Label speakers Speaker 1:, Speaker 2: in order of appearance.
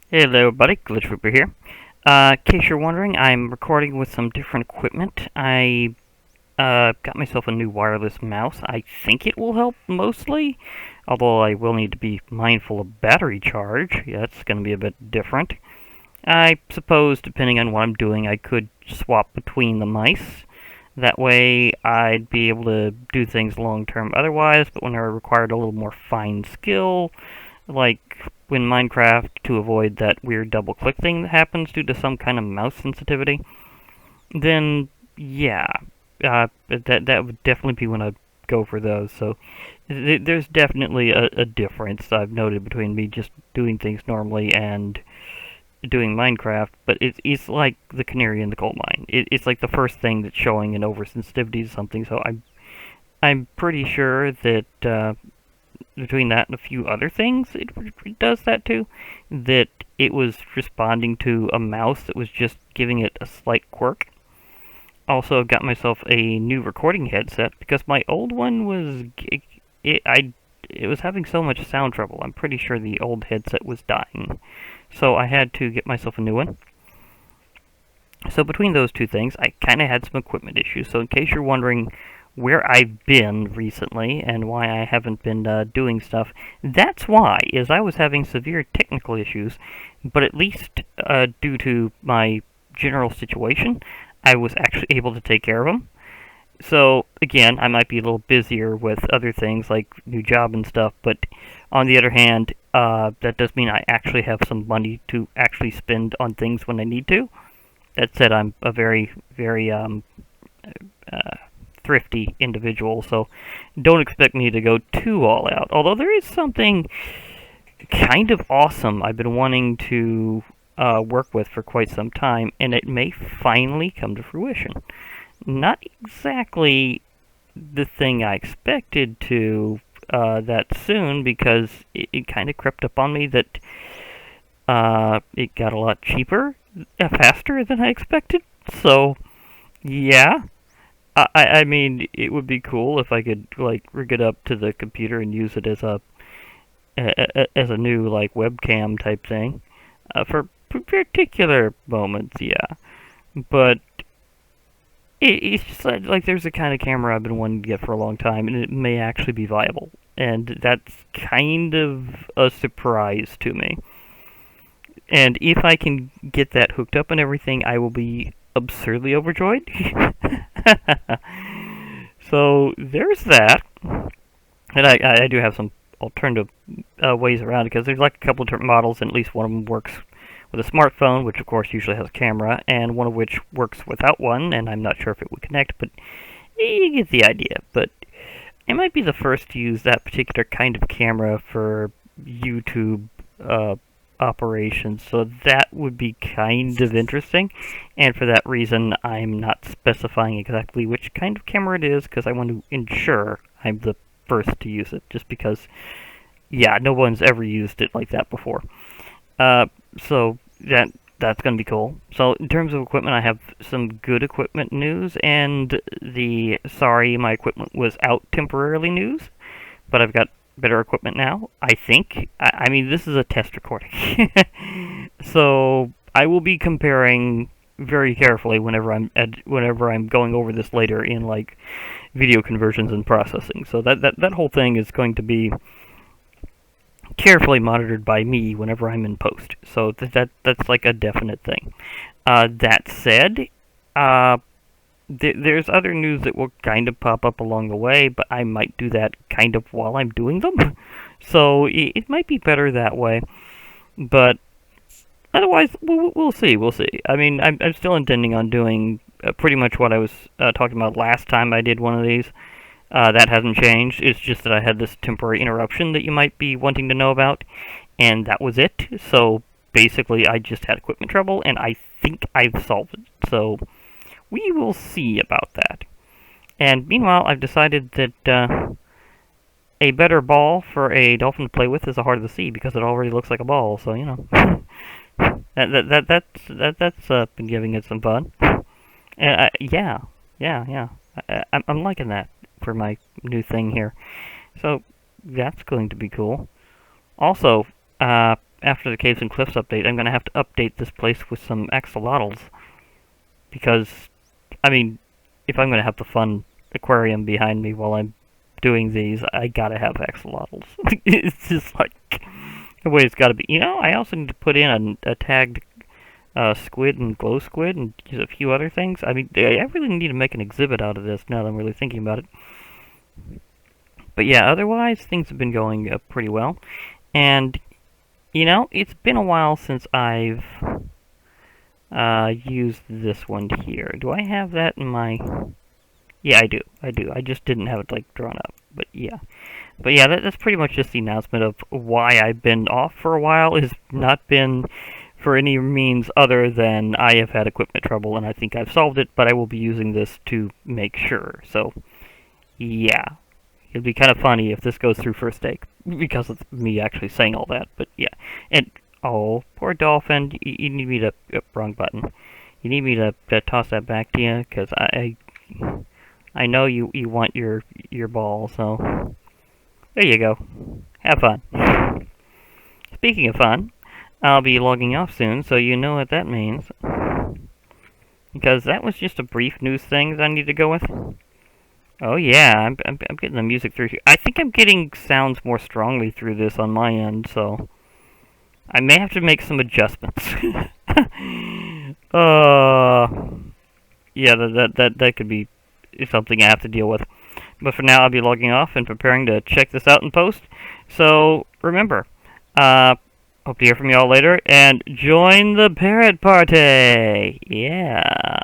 Speaker 1: Hello, everybody. Glitch Reaper here. In case you're wondering, I'm recording with some different equipment. I got myself a new wireless mouse. I think it will help mostly, although I will need to be mindful of battery charge. Yeah, that's going to be a bit different. I suppose, depending on what I'm doing, I could swap between the mice. That way, I'd be able to do things long term otherwise, but when I required a little more fine skill, like in Minecraft, to avoid that weird double click thing that happens due to some kind of mouse sensitivity, then yeah, that would definitely be when I'd go for those. So there's definitely a difference I've noted between me just doing things normally and doing Minecraft, but it's like the canary in the coal mine. It's like the first thing that's showing an oversensitivity to something. So I'm pretty sure that between that and a few other things, it does that too. That it was responding to a mouse that was just giving it a slight quirk. Also, got myself a new recording headset because my old one was it was having so much sound trouble. I'm pretty sure the old headset was dying, so I had to get myself a new one. So between those two things, I kind of had some equipment issues. So in case you're wondering where I've been recently and why I haven't been doing stuff, that's why, is I was having severe technical issues, but at least due to my general situation, I was actually able to take care of them. So again, I might be a little busier with other things like new job and stuff, but on the other hand, that does mean I actually have some money to actually spend on things when I need to. That said, I'm a very uh, thrifty individual, so don't expect me to go too all out. Although there is something kind of awesome I've been wanting to work with for quite some time, and it may finally come to fruition. Not exactly the thing I expected to that soon, because it kind of crept up on me that it got a lot cheaper, faster than I expected. So, yeah. I mean, it would be cool if I could like rig it up to the computer and use it as a new like webcam type thing for particular moments. Yeah, but it's just like there's a kind of camera I've been wanting to get for a long time, and it may actually be viable, and that's kind of a surprise to me. And if I can get that hooked up and everything, I will be absurdly overjoyed. So there's that, and I do have some alternative ways around it because there's like a couple of different models, and at least one of them works with a smartphone, which of course usually has a camera, and one of which works without one, and I'm not sure if it would connect, but you get the idea. But I might be the first to use that particular kind of camera for YouTube operations, so that would be kind of interesting. And for that reason, I'm not specifying exactly which kind of camera it is because I want to ensure I'm the first to use it, just because, yeah, no one's ever used it like that before. Uh, so that's going to be cool. So in terms of equipment, I have some good equipment news and the sorry my equipment was out temporarily news, but I've got better equipment now. I think. I mean, this is a test recording, so I will be comparing very carefully whenever I'm going over this later in like video conversions and processing. So that whole thing is going to be carefully monitored by me whenever I'm in post. So that's like a definite thing. That said, uh, there's other news that will kind of pop up along the way, but I might do that kind of while I'm doing them. So it might be better that way. But otherwise, we'll see. We'll see. I mean, I'm still intending on doing pretty much what I was talking about last time I did one of these. That hasn't changed. It's just that I had this temporary interruption that you might be wanting to know about, and that was it. So basically, I just had equipment trouble, and I think I've solved it. So we will see about that. And meanwhile, I've decided that a better ball for a dolphin to play with is the heart of the sea because it already looks like a ball. So you know, that's been giving it some fun. Yeah, yeah. I'm liking that for my new thing here. So that's going to be cool. Also, after the Caves and Cliffs update, I'm gonna have to update this place with some axolotls. Because, I mean, if I'm gonna have the fun aquarium behind me while I'm doing these, I gotta have axolotls. It's just like the way it's gotta be. You know, I also need to put in a tagged squid and glow squid and just a few other things. I mean, I really need to make an exhibit out of this now that I'm really thinking about it. But yeah, otherwise, things have been going pretty well. And, you know, it's been a while since I've used this one here. Do I have that in my... Yeah, I do. I do. I just didn't have it, like, drawn up. But yeah. But yeah, that's pretty much just the announcement of why I've been off for a while. Has not been for any means other than I have had equipment trouble, and I think I've solved it, but I will be using this to make sure. So, yeah. It'd be kind of funny if this goes through first take, because of me actually saying all that, but yeah. And, oh, poor dolphin, you need me to... wrong button. You need me to toss that back to you, because I know you want your ball, so... There you go. Have fun. Speaking of fun, I'll be logging off soon, so you know what that means. Because that was just a brief news thing that I need to go with. Oh yeah, I'm getting the music through here. I think I'm getting sounds more strongly through this on my end, so I may have to make some adjustments. Yeah, that could be something I have to deal with. But for now, I'll be logging off and preparing to check this out in post. So remember, hope to hear from you all later, and join the parrot party. Yeah.